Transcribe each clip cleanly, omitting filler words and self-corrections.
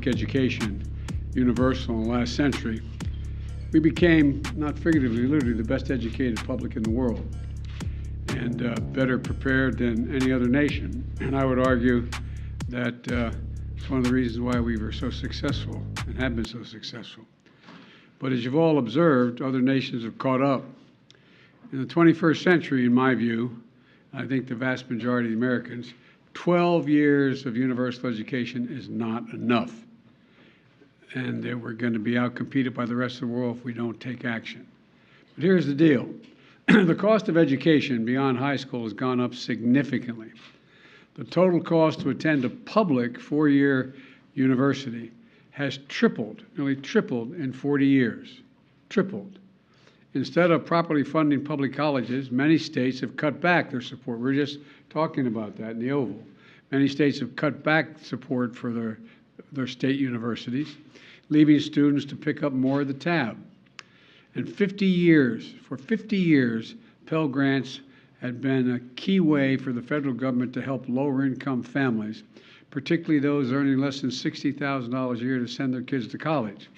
education universal in the last century, we became, not figuratively, literally, the best educated public in the world, and better prepared than any other nation. And I would argue that it's one of the reasons why we were so successful and have been so successful. But as you've all observed, other nations have caught up. In the 21st century, in my view, I think the vast majority of the Americans, 12 years of universal education is not enough. And that we're going to be outcompeted by the rest of the world if we don't take action. But here's the deal. The cost of education beyond high school has gone up significantly. The total cost to attend a public four-year university has tripled, nearly tripled in 40 years. Tripled. Instead of properly funding public colleges, many states have cut back their support. We were just talking about that in the Oval. Many states have cut back support for their state universities, leaving students to pick up more of the tab. And for 50 years, Pell Grants had been a key way for the federal government to help lower-income families, particularly those earning less than $60,000 a year, to send their kids to college.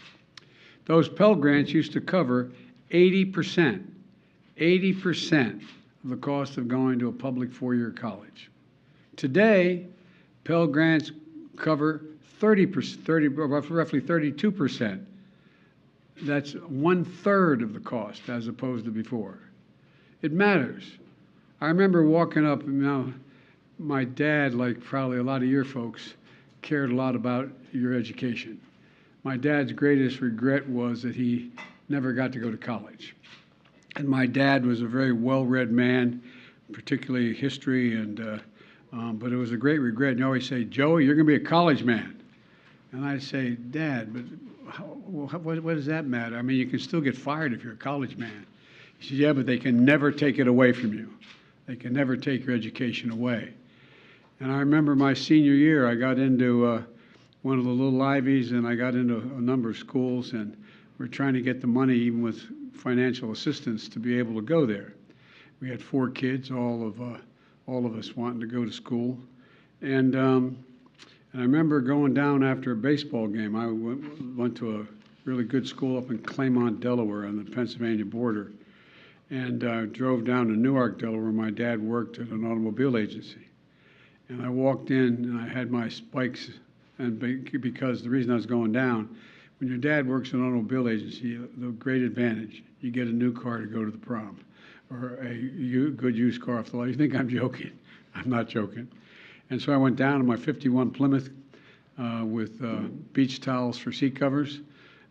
Those Pell Grants used to cover 80% of the cost of going to a public four-year college. Today, Pell Grants cover roughly 32%. That's 1/3 of the cost as opposed to before. It matters. I remember walking up, my dad, like probably a lot of your folks, cared a lot about your education. My dad's greatest regret was that he never got to go to college. And my dad was a very well-read man, particularly history, but it was a great regret. And you always say, "Joey, you're going to be a college man." And I'd say, "Dad, but what does that matter? I mean, you can still get fired if you're a college man." He said, "Yeah, but they can never take it away from you. They can never take your education away." And I remember my senior year, I got into one of the little Ivies, and I got into a number of schools, and we're trying to get the money, even with financial assistance, to be able to go there. We had 4 kids, all of us wanting to go to school. And I remember going down after a baseball game. I went to a really good school up in Claymont, Delaware, on the Pennsylvania border, and drove down to Newark, Delaware, where my dad worked at an automobile agency. And I walked in, and I had my spikes, and because the reason I was going down, when your dad works in an automobile agency, the great advantage, you get a new car to go to the prom, or a good used car off the lot. You think I'm joking? I'm not joking. And so I went down to my 51 Plymouth with beach towels for seat covers,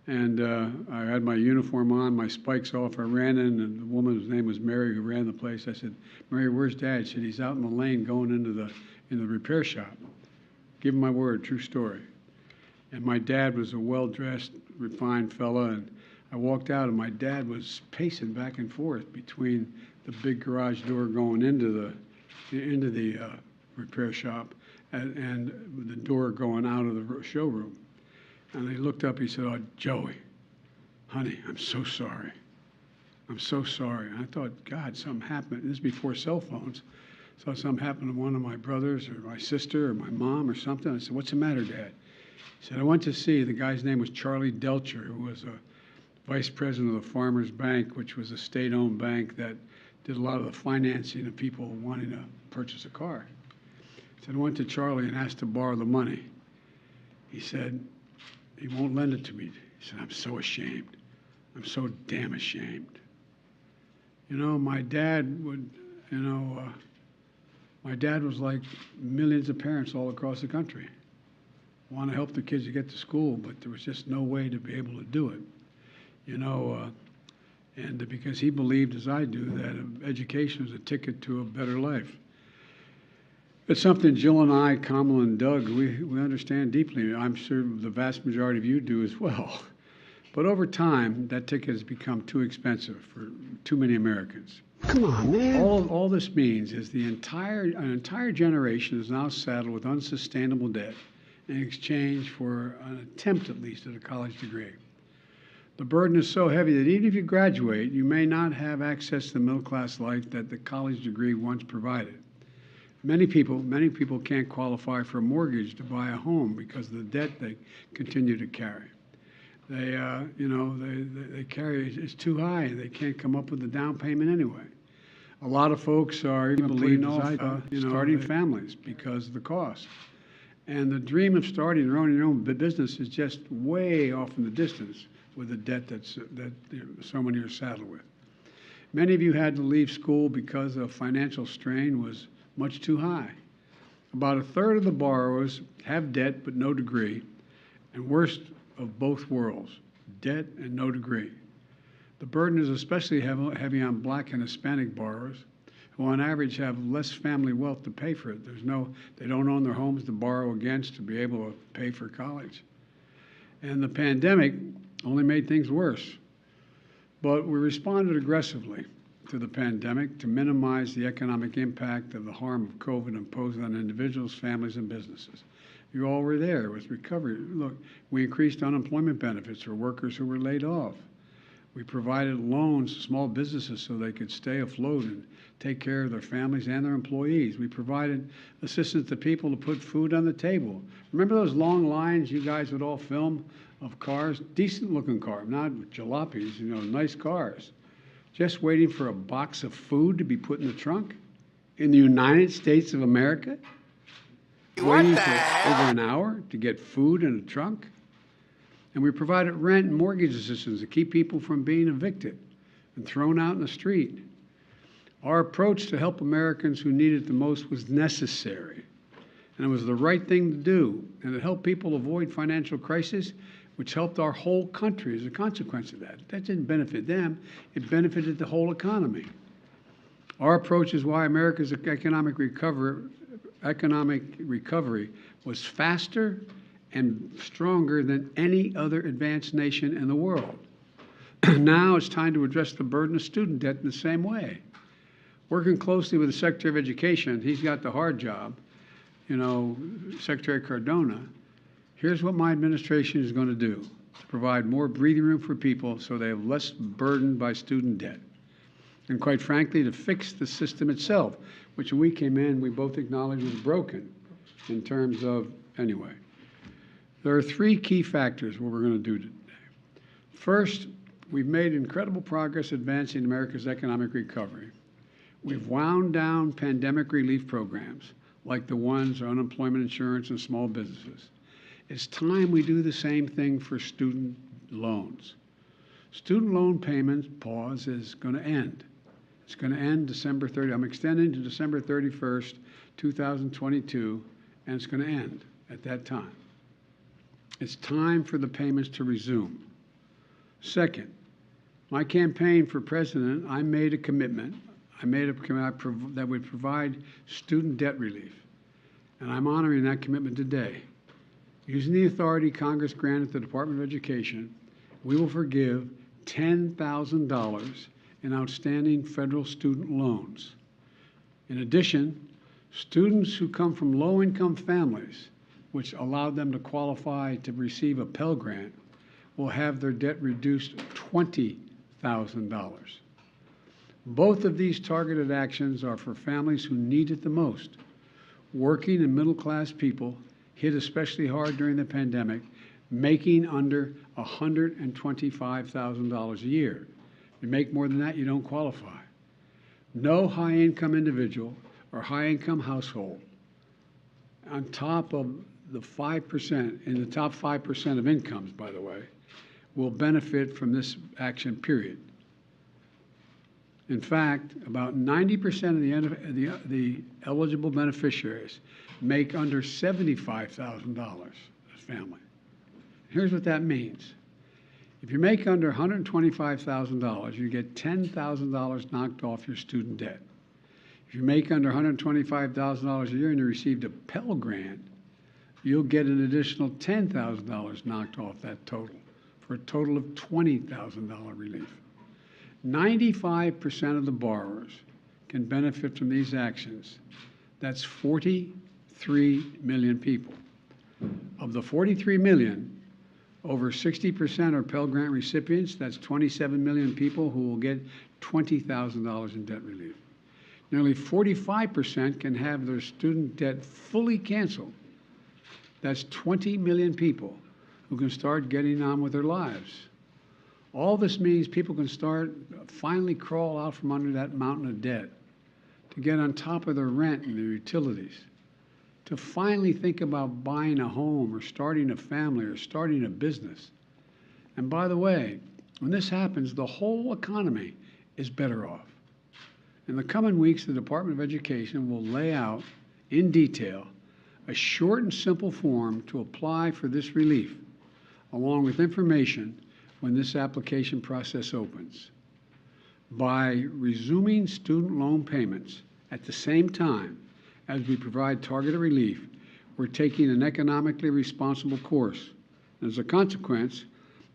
and I had my uniform on, my spikes off. I ran in, and the woman's name was Mary, who ran the place. I said, "Mary, where's Dad?" She said, "He's out in the lane going into the repair shop." Give him my word, true story. And my dad was a well-dressed, refined fella, and I walked out, and my dad was pacing back and forth between the big garage door going into the repair shop and the door going out of the showroom. And he looked up, he said, "Oh, Joey, honey, I'm so sorry. I'm so sorry." And I thought, God, something happened. This is before cell phones. So something happened to one of my brothers or my sister or my mom or something. I said, "What's the matter, Dad?" He said, "I went to see," the guy's name was Charlie Delcher, who was a vice president of the Farmers Bank, which was a state-owned bank that did a lot of the financing of people wanting to purchase a car. He said, "I went to Charlie and asked to borrow the money." He said, "He won't lend it to me." He said, "I'm so ashamed. I'm so damn ashamed." My dad my dad was like millions of parents all across the country. Want to help their kids to get to school, but there was just no way to be able to do it. And because he believed, as I do, that education was a ticket to a better life. It's something Jill and I, Kamala and Doug, we understand deeply. I'm sure the vast majority of you do as well. But over time, that ticket has become too expensive for too many Americans. Come on, man. All this means is an entire generation is now saddled with unsustainable debt in exchange for an attempt, at least, at a college degree. The burden is so heavy that even if you graduate, you may not have access to the middle-class life that the college degree once provided. Many people can't qualify for a mortgage to buy a home because of the debt they continue to carry. They carry, it's too high. They can't come up with the down payment anyway. A lot of folks are even putting off starting families because of the cost. And the dream of starting their own business is just way off in the distance with the debt that so many are saddled with. Many of you had to leave school because the financial strain was much too high. About a third of the borrowers have debt but no degree, and worst of both worlds, debt and no degree. The burden is especially heavy on Black and Hispanic borrowers, who on average have less family wealth to pay for it. They don't own their homes to borrow against to be able to pay for college. And the pandemic only made things worse. But we responded aggressively to the pandemic to minimize the economic impact of the harm of COVID imposed on individuals, families, and businesses. You all were there with recovery. Look, we increased unemployment benefits for workers who were laid off. We provided loans to small businesses so they could stay afloat and take care of their families and their employees. We provided assistance to people to put food on the table. Remember those long lines you guys would all film of cars, decent looking cars, not jalopies, nice cars, just waiting for a box of food to be put in the trunk in the United States of America? Waiting for over an hour to get food in a trunk? And we provided rent and mortgage assistance to keep people from being evicted and thrown out in the street. Our approach to help Americans who need it the most was necessary, and it was the right thing to do, and it helped people avoid financial crisis, which helped our whole country as a consequence of that. That didn't benefit them, it benefited the whole economy. Our approach is why America's economic recovery was faster and stronger than any other advanced nation in the world. Now it's time to address the burden of student debt in the same way. Working closely with the Secretary of Education, he's got the hard job, Secretary Cardona. Here's what my administration is going to do to provide more breathing room for people so they have less burdened by student debt. And quite frankly, to fix the system itself, which when we came in, we both acknowledged was broken in terms of, anyway. There are three key factors what we're going to do today. First, we've made incredible progress advancing America's economic recovery. We've wound down pandemic relief programs like the ones on unemployment insurance and small businesses. It's time we do the same thing for student loans. Student loan payments pause is going to end. It's going to end December 30. I'm extending to December 31st, 2022, and it's going to end at that time. It's time for the payments to resume. Second, my campaign for president, I made a commitment. That would provide student debt relief, and I'm honoring that commitment today. Using the authority Congress granted the Department of Education, we will forgive $10,000 in outstanding federal student loans. In addition, students who come from low-income families, which allowed them to qualify to receive a Pell Grant, will have their debt reduced $20,000. Both of these targeted actions are for families who need it the most. Working and middle-class people hit especially hard during the pandemic, making under $125,000 a year. If you make more than that, you don't qualify. No high-income individual or high-income household on top of the 5%, in the top 5% of incomes, by the way, will benefit from this action, period. In fact, about 90% of the eligible beneficiaries make under $75,000 as family. Here's what that means. If you make under $125,000, you get $10,000 knocked off your student debt. If you make under $125,000 a year and you received a Pell Grant, you'll get an additional $10,000 knocked off that total, for a total of $20,000 relief. 95% of the borrowers can benefit from these actions. That's 43 million people. Of the 43 million, over 60% are Pell Grant recipients. That's 27 million people who will get $20,000 in debt relief. Nearly 45% can have their student debt fully canceled. That's 20 million people who can start getting on with their lives. All this means people can finally crawl out from under that mountain of debt, to get on top of their rent and their utilities, to finally think about buying a home or starting a family or starting a business. And by the way, when this happens, the whole economy is better off. In the coming weeks, the Department of Education will lay out in detail a short and simple form to apply for this relief, along with information when this application process opens. By resuming student loan payments at the same time as we provide targeted relief, we're taking an economically responsible course. As a consequence,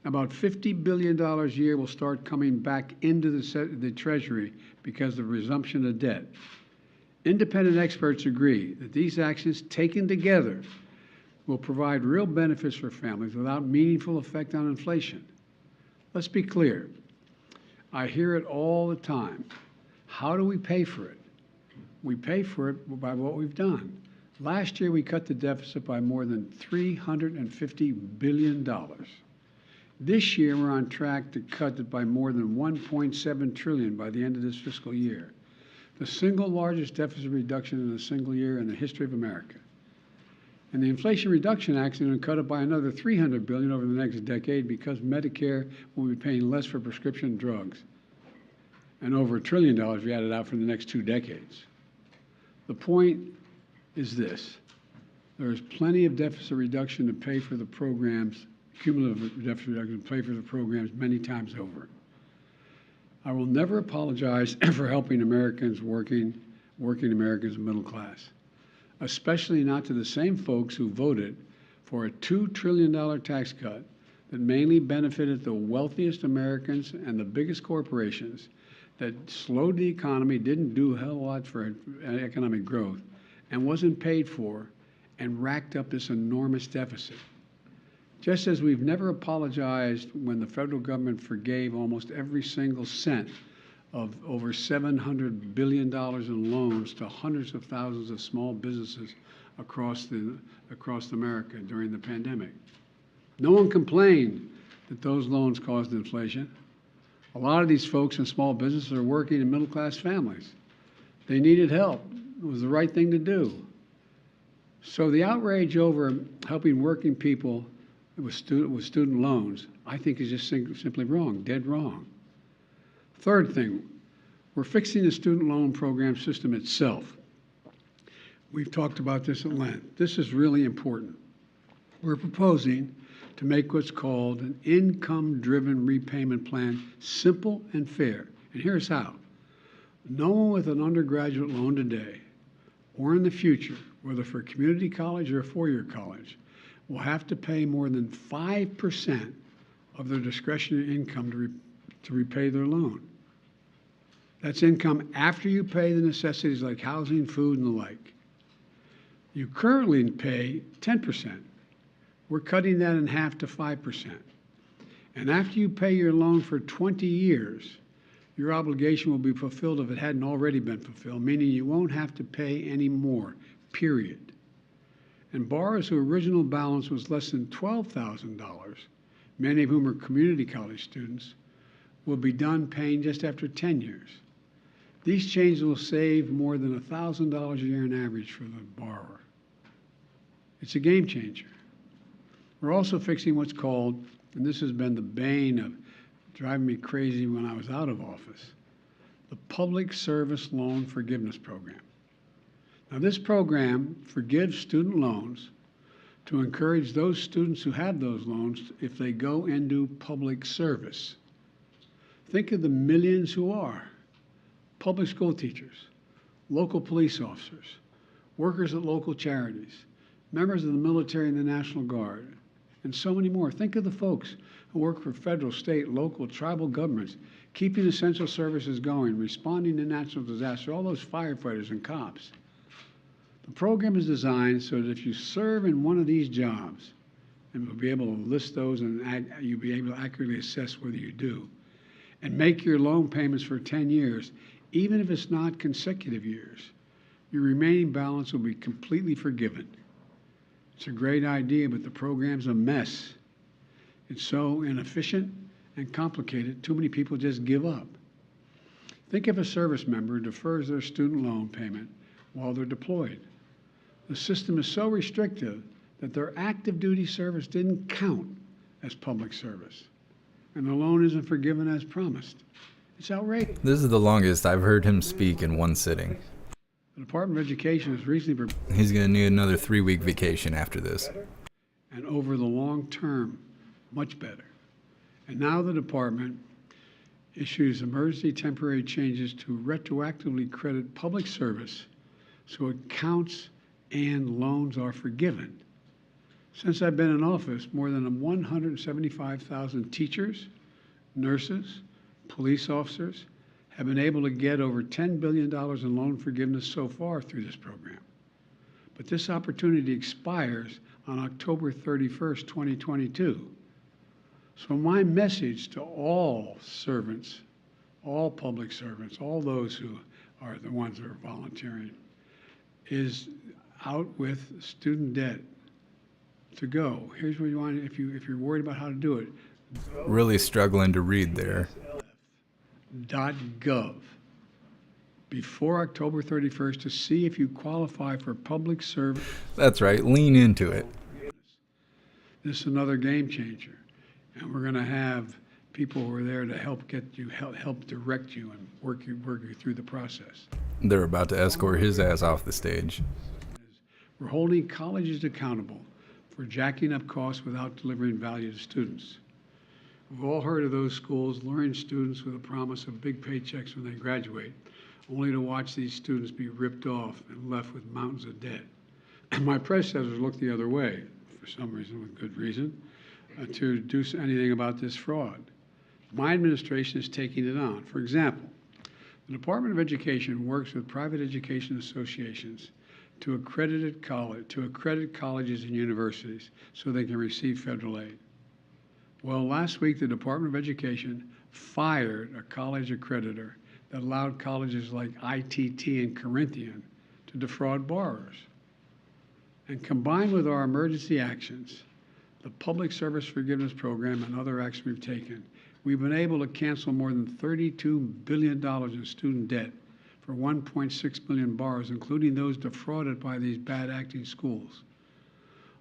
about $50 billion a year will start coming back into the Treasury because of resumption of debt. Independent experts agree that these actions taken together will provide real benefits for families without meaningful effect on inflation. Let's be clear. I hear it all the time. How do we pay for it? We pay for it by what we've done. Last year, we cut the deficit by more than $350 billion. This year, we're on track to cut it by more than $1.7 trillion by the end of this fiscal year, the single largest deficit reduction in a single year in the history of America. And the Inflation Reduction Act is going to cut it by another $300 billion over the next decade because Medicare will be paying less for prescription drugs, and over $1 trillion if you add it out for the next 2 decades. The point is this: there is plenty of deficit reduction to pay for the programs, cumulative deficit reduction to pay for the programs many times over. I will never apologize for helping Americans, working Americans and middle class, especially not to the same folks who voted for a $2 trillion tax cut that mainly benefited the wealthiest Americans and the biggest corporations, that slowed the economy, didn't do a hell of a lot for economic growth, and wasn't paid for, and racked up this enormous deficit. Just as we've never apologized when the federal government forgave almost every single cent of over $700 billion in loans to hundreds of thousands of small businesses across America during the pandemic. No one complained that those loans caused inflation. A lot of these folks in small businesses are working in middle-class families. They needed help. It was the right thing to do. So the outrage over helping working people with student loans, I think, is just simply wrong, dead wrong. Third thing, we're fixing the student loan program system itself. We've talked about this at length. This is really important. We're proposing to make what's called an income-driven repayment plan simple and fair. And here's how. No one with an undergraduate loan today or in the future, whether for community college or a four-year college, will have to pay more than 5% of their discretionary income to repay their loan. That's income after you pay the necessities like housing, food, and the like. You currently pay 10%. We're cutting that in half to 5%. And after you pay your loan for 20 years, your obligation will be fulfilled if it hadn't already been fulfilled, meaning you won't have to pay any more, period. And borrowers whose original balance was less than $12,000, many of whom are community college students, will be done paying just after 10 years. These changes will save more than $1,000 a year on average for the borrower. It's a game changer. We're also fixing what's called, and this has been the bane of driving me crazy when I was out of office, the Public Service Loan Forgiveness Program. Now, this program forgives student loans to encourage those students who have those loans if they go into public service. Think of the millions who are public school teachers, local police officers, workers at local charities, members of the military and the National Guard, and so many more. Think of the folks who work for federal, state, local, tribal governments, keeping essential services going, responding to natural disaster, all those firefighters and cops. The program is designed so that if you serve in one of these jobs, and we'll be able to list those and you'll be able to accurately assess whether you do, and make your loan payments for 10 years, even if it's not consecutive years, your remaining balance will be completely forgiven. It's a great idea, but the program's a mess. It's so inefficient and complicated, too many people just give up. Think if a service member defers their student loan payment while they're deployed. The system is so restrictive that their active duty service didn't count as public service, and the loan isn't forgiven as promised. It's outrageous. This is the longest I've heard him speak in one sitting. The Department of Education has recently He's going to need another 3-week vacation after this. and over the long term, much better. And now the department issues emergency temporary changes to retroactively credit public service so it counts and loans are forgiven. Since I've been in office, more than 175,000 teachers, nurses, police officers have been able to get over $10 billion in loan forgiveness so far through this program. But this opportunity expires on October 31st, 2022. So my message to all servants, all public servants, all those who are the ones that are volunteering, is out with student debt to go. Here's what you want, if you're worried about how to do it. Really struggling to read there. .gov before October 31st to see if you qualify for public service. That's right, lean into it. This is another game changer. And we're going to have people who are there to help get you, help direct you and work you through the process. They're about to escort his ass off the stage. We're holding colleges accountable for jacking up costs without delivering value to students. We've all heard of those schools luring students with a promise of big paychecks when they graduate, only to watch these students be ripped off and left with mountains of debt. And my predecessors looked the other way, for some reason, with good reason, to do anything about this fraud. My administration is taking it on. For example, the Department of Education works with private education associations to accredit colleges and universities so they can receive federal aid. Well, last week, the Department of Education fired a college accreditor that allowed colleges like ITT and Corinthian to defraud borrowers. And combined with our emergency actions, the Public Service Forgiveness Program and other actions we've taken, we've been able to cancel more than $32 billion in student debt for 1.6 million borrowers, including those defrauded by these bad acting schools.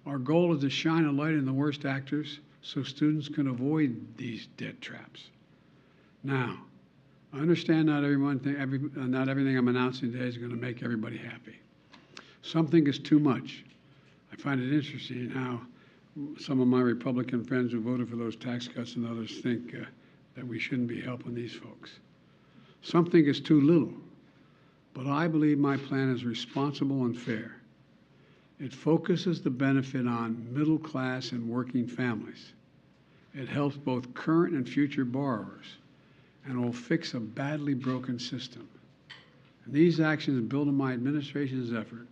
Our goal is to shine a light on the worst actors so students can avoid these debt traps. Now, I understand not everything I'm announcing today is going to make everybody happy. Something is too much. I find it interesting how some of my Republican friends who voted for those tax cuts and others think that we shouldn't be helping these folks. Something is too little, but I believe my plan is responsible and fair. It focuses the benefit on middle class and working families. It helps both current and future borrowers, and will fix a badly broken system. And these actions build on my administration's effort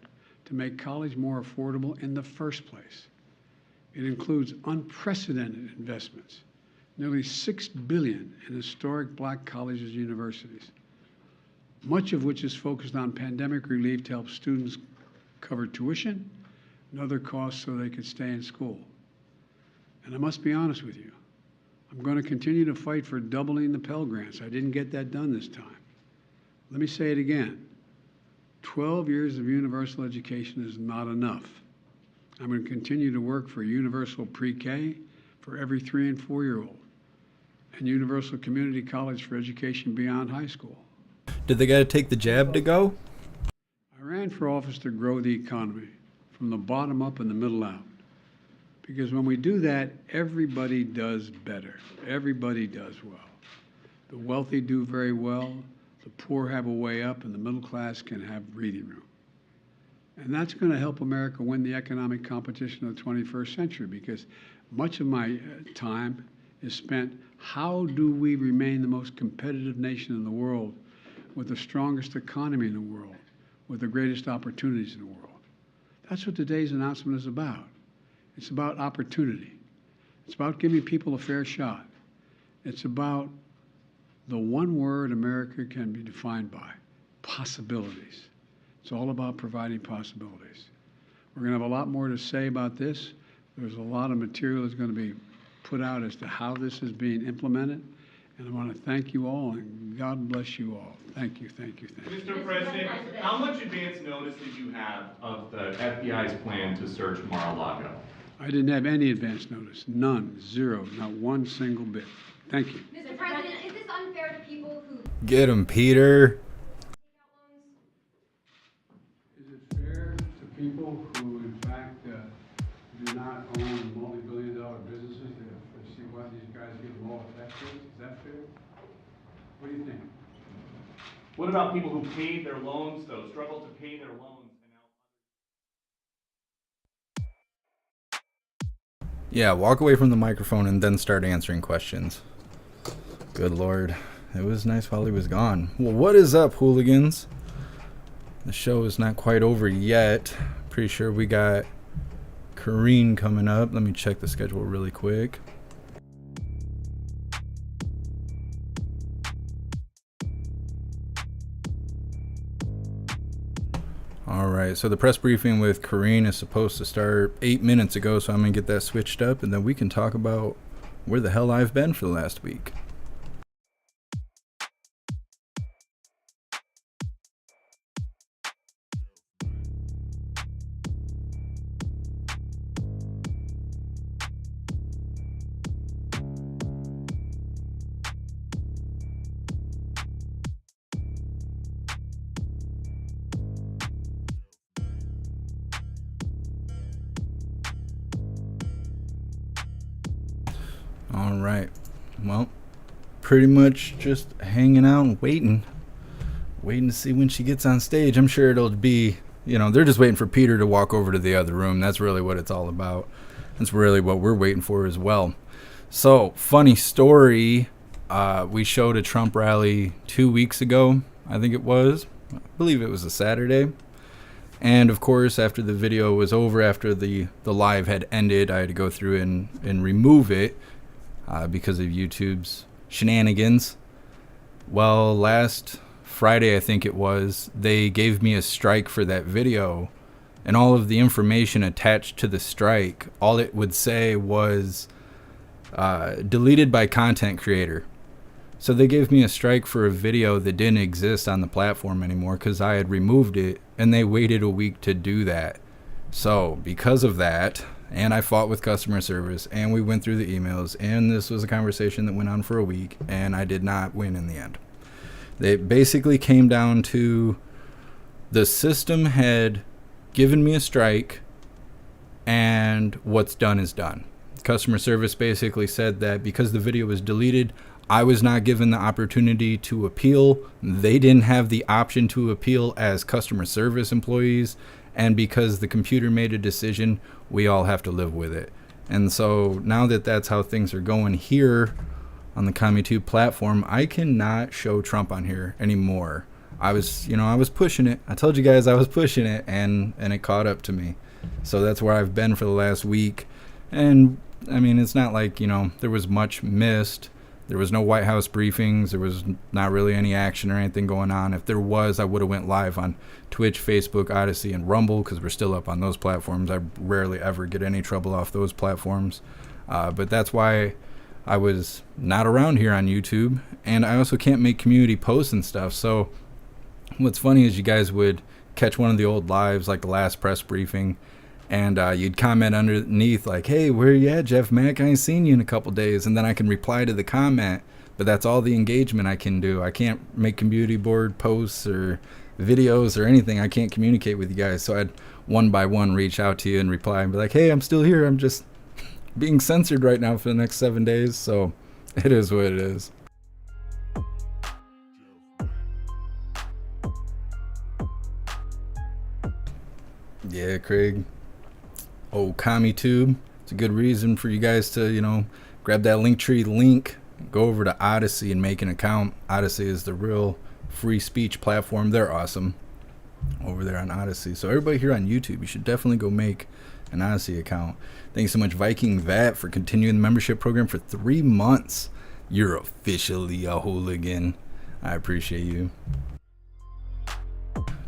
to make college more affordable in the first place. It includes unprecedented investments, nearly $6 billion in historic black colleges and universities, much of which is focused on pandemic relief to help students cover tuition and other costs so they could stay in school. And I must be honest with you, I'm going to continue to fight for doubling the Pell Grants. I didn't get that done this time. Let me say it again. 12 years of universal education is not enough. I'm going to continue to work for universal pre-K for every 3- and 4-year-old, and universal community college for education beyond high school. Did they got to take the jab to go? I ran for office to grow the economy from the bottom up and the middle out. Because when we do that, everybody does better. Everybody does well. The wealthy do very well, the poor have a way up, and the middle class can have breathing room. And that's going to help America win the economic competition of the 21st century, because much of my time is spent, how do we remain the most competitive nation in the world with the strongest economy in the world, with the greatest opportunities in the world? That's what today's announcement is about. It's about opportunity. It's about giving people a fair shot. It's about the one word America can be defined by: possibilities. It's all about providing possibilities. We're going to have a lot more to say about this. There's a lot of material that's going to be put out as to how this is being implemented. And I want to thank you all, and God bless you all. Thank you, thank you, thank you. Mr. President, how much advance notice did you have of the FBI's plan to search Mar-a-Lago? I didn't have any advance notice. None. Zero. Not one single bit. Thank you. Mr. President, is this unfair to people who Get him, Peter. take out loans? Is it fair to people who, in fact, do not own multi-billion-dollar businesses to see why these guys get low tax rates? Is that fair? What do you think? What about people who paid their loans, though, struggled to pay their loans, and now... Yeah, walk away from the microphone and then start answering questions. Good Lord. It was nice while he was gone. Well, what is up, hooligans? The show is not quite over yet. Pretty sure we got Kareen coming up. Let me check the schedule really quick. Alright, so the press briefing with Kareen is supposed to start 8 minutes ago, so I'm going to get that switched up, and then we can talk about where the hell I've been for the last week. Alright, well, pretty much just hanging out and waiting to see when she gets on stage. I'm sure it'll be, they're just waiting for Peter to walk over to the other room. That's really what it's all about. That's really what we're waiting for as well. So, funny story, we showed a Trump rally 2 weeks ago, I think it was. I believe it was a Saturday. And of course, after the video was over, after the live had ended, I had to go through and remove it because of YouTube's shenanigans. Well, last Friday, I think it was, they gave me a strike for that video, and all of the information attached to the strike, all it would say was deleted by content creator. So they gave me a strike for a video that didn't exist on the platform anymore because I had removed it, and they waited a week to do that. So because of that, and I fought with customer service, and we went through the emails, and this was a conversation that went on for a week, and I did not win in the end. It basically came down to the system had given me a strike, and what's done is done. Customer service basically said that because the video was deleted, I was not given the opportunity to appeal. They didn't have the option to appeal as customer service employees. And because the computer made a decision, we all have to live with it. And so now that that's how things are going here on the CommieTube platform, I cannot show Trump on here anymore. I was pushing it. I told you guys I was pushing it, and it caught up to me. So that's where I've been for the last week. And I mean, it's not like, there was much missed. There was no White House briefings. There was not really any action or anything going on. If there was, I would have went live on Twitch, Facebook, Odyssey, and Rumble because we're still up on those platforms. I rarely ever get any trouble off those platforms. But that's why I was not around here on YouTube. And I also can't make community posts and stuff. So what's funny is you guys would catch one of the old lives, like the last press briefing, and you'd comment underneath like, hey, where you at, Jeff Mack? I ain't seen you in a couple days. And then I can reply to the comment, but that's all the engagement I can do. I can't make community board posts or videos or anything. I can't communicate with you guys. So I'd one by one reach out to you and reply and be like, hey, I'm still here. I'm just being censored right now for the next 7 days. So it is what it is. Yeah, Craig. Oh, CommieTube. It's a good reason for you guys to, grab that Linktree link, go over to Odyssey and make an account. Odyssey is the real free speech platform. They're awesome over there on Odyssey. So everybody here on YouTube, you should definitely go make an Odyssey account. Thanks so much, Viking Vat, for continuing the membership program for 3 months. You're officially a hooligan. I appreciate you.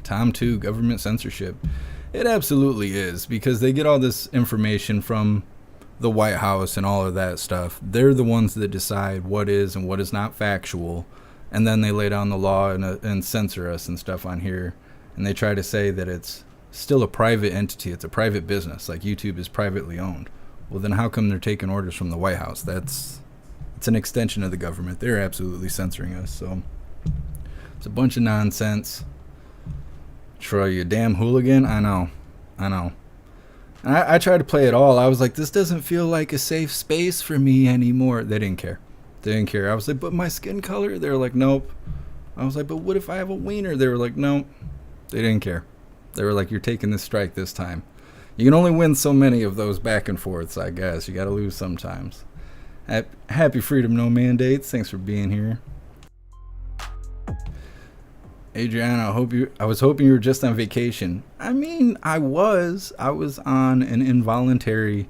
Tom 2, government censorship. It absolutely is, because they get all this information from the White House and all of that stuff. They're the ones that decide what is and what is not factual, and then they lay down the law and censor us and stuff on here, and they try to say that it's still a private entity, it's a private business, like YouTube is privately owned. Well, then how come they're taking orders from the White House? It's an extension of the government. They're absolutely censoring us. So it's a bunch of nonsense. Troy, you damn hooligan. I know. I tried to play it all. I was like, this doesn't feel like a safe space for me anymore. They didn't care. I was like, but my skin color? They were like, nope. I was like, but what if I have a wiener? They were like, nope. They didn't care. They were like, you're taking this strike this time. You can only win so many of those back and forths, I guess. You got to lose sometimes. Happy freedom, no mandates. Thanks for being here. Adriana, I was hoping you were just on vacation. I mean, I was on an involuntary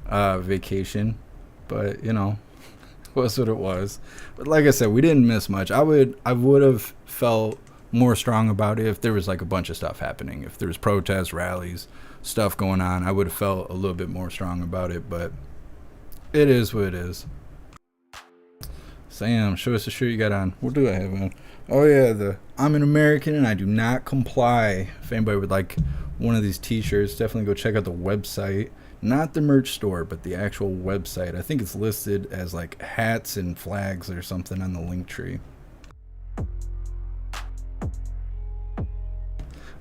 vacation, but you know, was what it was. But like I said, we didn't miss much. I would have felt more strong about it if there was like a bunch of stuff happening. If there was protests, rallies, stuff going on, I would have felt a little bit more strong about it, but it is what it is. Sam, show us the shirt you got on. What do I have on? Oh yeah, I'm an American and I do not comply. If anybody would like one of these t-shirts, definitely go check out the website. Not the merch store, but the actual website. I think it's listed as like hats and flags or something on the link tree.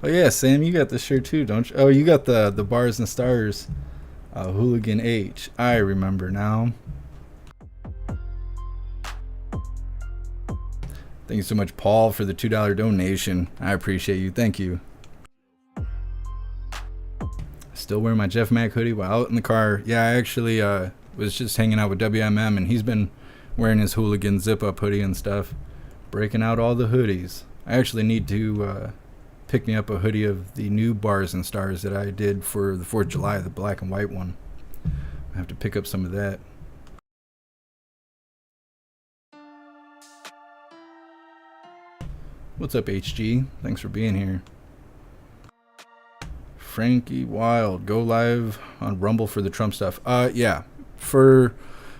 Oh yeah, Sam, you got the shirt too, don't you? Oh, you got the Bars and Stars Hooligan H. I remember now. Thank you so much, Paul, for the $2 donation. I appreciate you. Thank you. Still wearing my Jeff Mack hoodie while out in the car. Yeah, I actually was just hanging out with WMM, and he's been wearing his Hooligan zip-up hoodie and stuff, breaking out all the hoodies. I actually need to pick me up a hoodie of the new Bars and Stars that I did for the 4th of July, the black and white one. I have to pick up some of that. What's up, HG? Thanks for being here. Frankie Wild, go live on Rumble for the Trump stuff. Yeah, for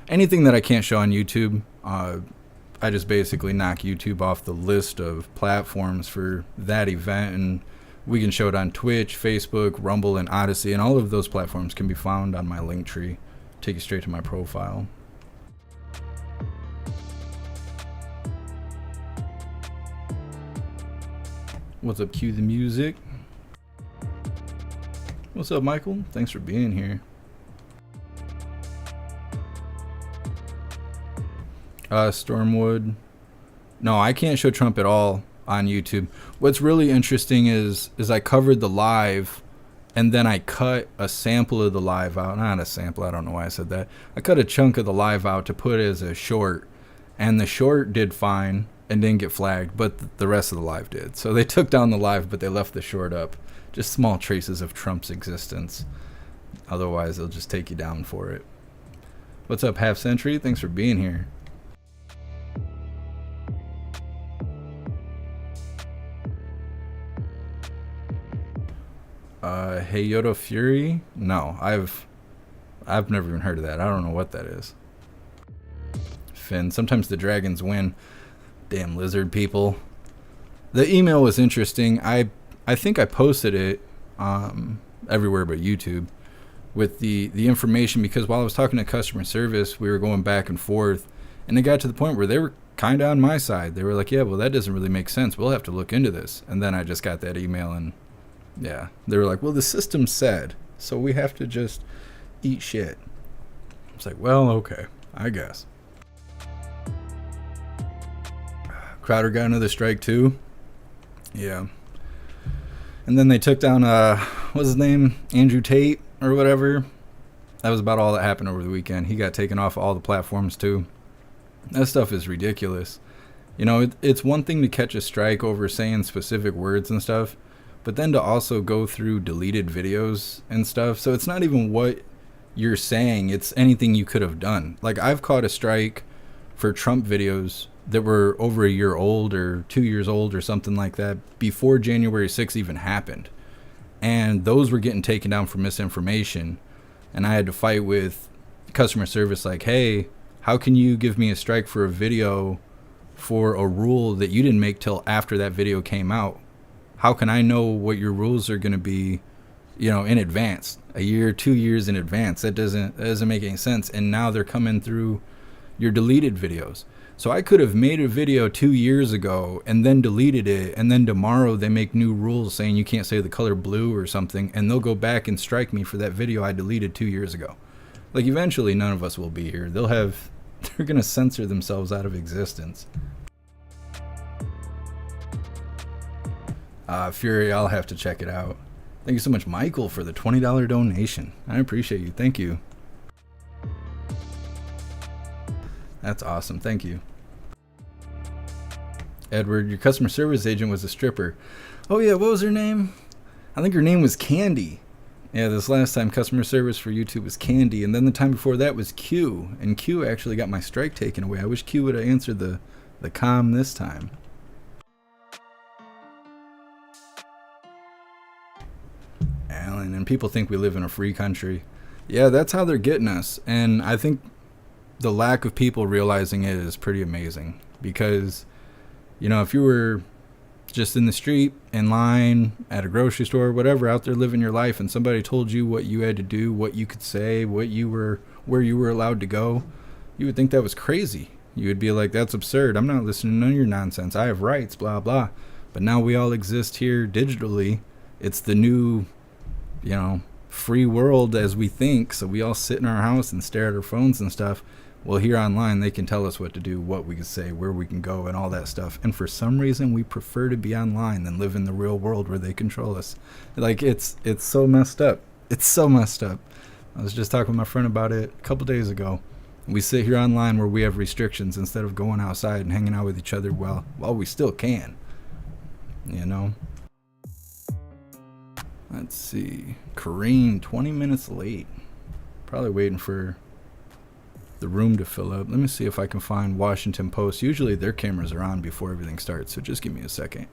anything that I can't show on YouTube, I just basically knock YouTube off the list of platforms for that event, and we can show it on Twitch, Facebook, Rumble, and Odyssey, and all of those platforms can be found on my link tree. Take you straight to my profile. What's up, cue the music? What's up, Michael? Thanks for being here. Stormwood. No, I can't show Trump at all on YouTube. What's really interesting is I covered the live, and then I cut a sample of the live out. Not a sample, I don't know why I said that. I cut a chunk of the live out to put as a short, and the short did fine and didn't get flagged, but the rest of the live did. So they took down the live, but they left the short up. Just small traces of Trump's existence. Otherwise, they'll just take you down for it. What's up, Half Century? Thanks for being here. Hey Yoda Fury? No, I've never even heard of that. I don't know what that is. Finn, sometimes the dragons win. Damn lizard people. The email was interesting. I think I posted it everywhere but YouTube with the information, because while I was talking to customer service, we were going back and forth, and it got to the point where they were kind of on my side. They were like, yeah, well, that doesn't really make sense. We'll have to look into this. And then I just got that email, and yeah, they were like, well, the system said, so we have to just eat shit. It's like, well, okay, I guess. Crowder got another strike too. Yeah. And then they took down, what's his name? Andrew Tate or whatever. That was about all that happened over the weekend. He got taken off all the platforms too. That stuff is ridiculous. You know, it's one thing to catch a strike over saying specific words and stuff, but then to also go through deleted videos and stuff. So it's not even what you're saying, it's anything you could have done. Like, I've caught a strike for Trump videos that were over a year old or 2 years old or something like that before January 6th even happened. And those were getting taken down for misinformation. And I had to fight with customer service like, hey, how can you give me a strike for a video for a rule that you didn't make till after that video came out? How can I know what your rules are going to be, in advance, a year, 2 years in advance? That doesn't make any sense. And now they're coming through your deleted videos. So I could have made a video 2 years ago and then deleted it, and then tomorrow they make new rules saying you can't say the color blue or something, and they'll go back and strike me for that video I deleted 2 years ago. Like, eventually none of us will be here. They're going to censor themselves out of existence. Fury, I'll have to check it out. Thank you so much, Michael, for the $20 donation. I appreciate you. Thank you. That's awesome. Thank you. Edward, your customer service agent was a stripper. Oh, yeah. What was her name? I think her name was Candy. Yeah, this last time customer service for YouTube was Candy. And then the time before that was Q. And Q actually got my strike taken away. I wish Q would have answered the comm this time. Alan, and people think we live in a free country. Yeah, that's how they're getting us. And I think the lack of people realizing it is pretty amazing, because if you were just in the street, in line, at a grocery store, whatever, out there living your life, and somebody told you what you had to do, what you could say, where you were allowed to go, you would think that was crazy. You would be like, that's absurd. I'm not listening to none of your nonsense. I have rights, blah blah. But now we all exist here digitally. It's the new free world as we think. So we all sit in our house and stare at our phones and stuff. Well, here online, they can tell us what to do, what we can say, where we can go, and all that stuff. And for some reason, we prefer to be online than live in the real world where they control us. Like, it's so messed up. It's so messed up. I was just talking with my friend about it a couple days ago. We sit here online where we have restrictions instead of going outside and hanging out with each other while we still can. Let's see. Kareen, 20 minutes late. Probably waiting for the room to fill up. Let me see if I can find Washington Post. Usually their cameras are on before everything starts, so just give me a second.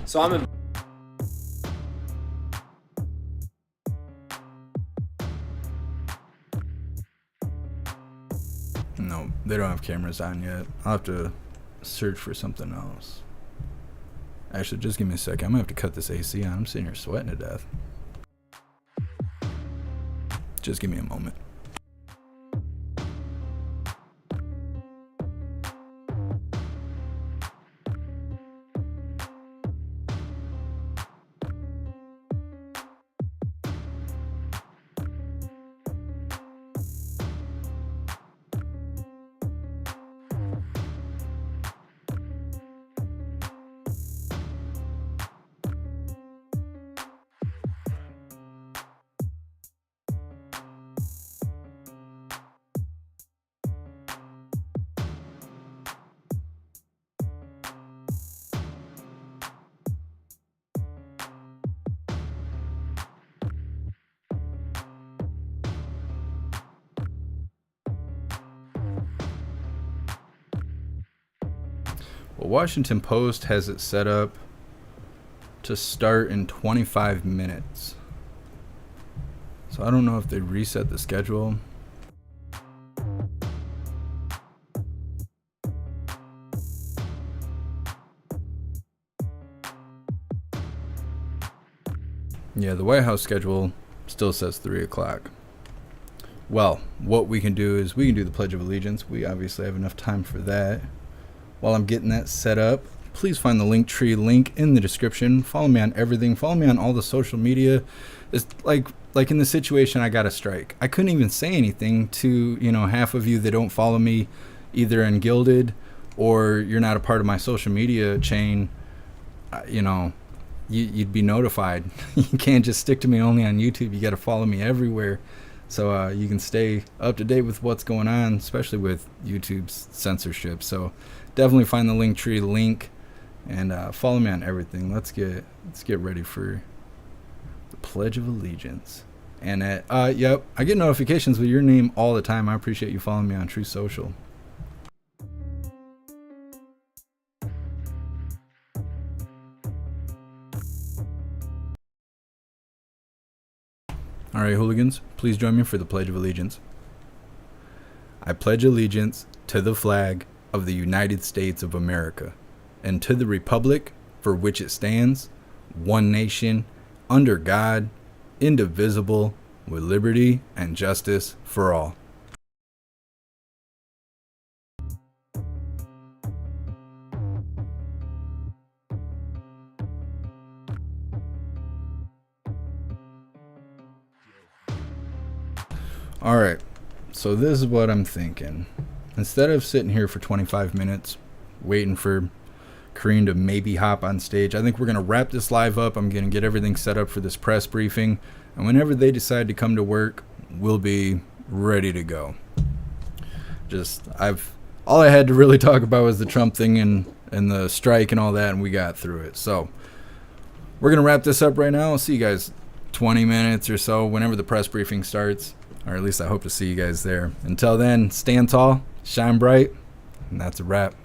So I'm in. No, they don't have cameras on yet. I'll have to search for something else. Actually, just give me a second. I'm gonna have to cut this AC on. I'm sitting here sweating to death. Just give me a moment. Well, Washington Post has it set up to start in 25 minutes. So I don't know if they reset the schedule. Yeah, the White House schedule still says 3 o'clock. Well, what we can do is we can do the Pledge of Allegiance. We obviously have enough time for that. While I'm getting that set up, please find the Linktree link in the description. Follow me on everything. Follow me on all the social media. It's like in the situation I got a strike. I couldn't even say anything to, half of you that don't follow me either in Gilded or you're not a part of my social media chain. you'd be notified. You can't just stick to me only on YouTube. You got to follow me everywhere, so you can stay up to date with what's going on, especially with YouTube's censorship. So definitely find the Linktree link and follow me on everything. Let's get ready for the Pledge of Allegiance. And yep, I get notifications with your name all the time. I appreciate you following me on True Social. All right, hooligans, please join me for the Pledge of Allegiance. I pledge allegiance to the flag of the United States of America and to the republic for which it stands, one nation, under God, indivisible, with liberty and justice for all. All right, so this is what I'm thinking. Instead of sitting here for 25 minutes waiting for Kareem to maybe hop on stage, I think we're going to wrap this live up. I'm going to get everything set up for this press briefing. And whenever they decide to come to work, we'll be ready to go. All I had to really talk about was the Trump thing and the strike and all that, and we got through it. So we're going to wrap this up right now. I'll see you guys 20 minutes or so whenever the press briefing starts, or at least I hope to see you guys there. Until then, stand tall, shine bright, and that's a wrap.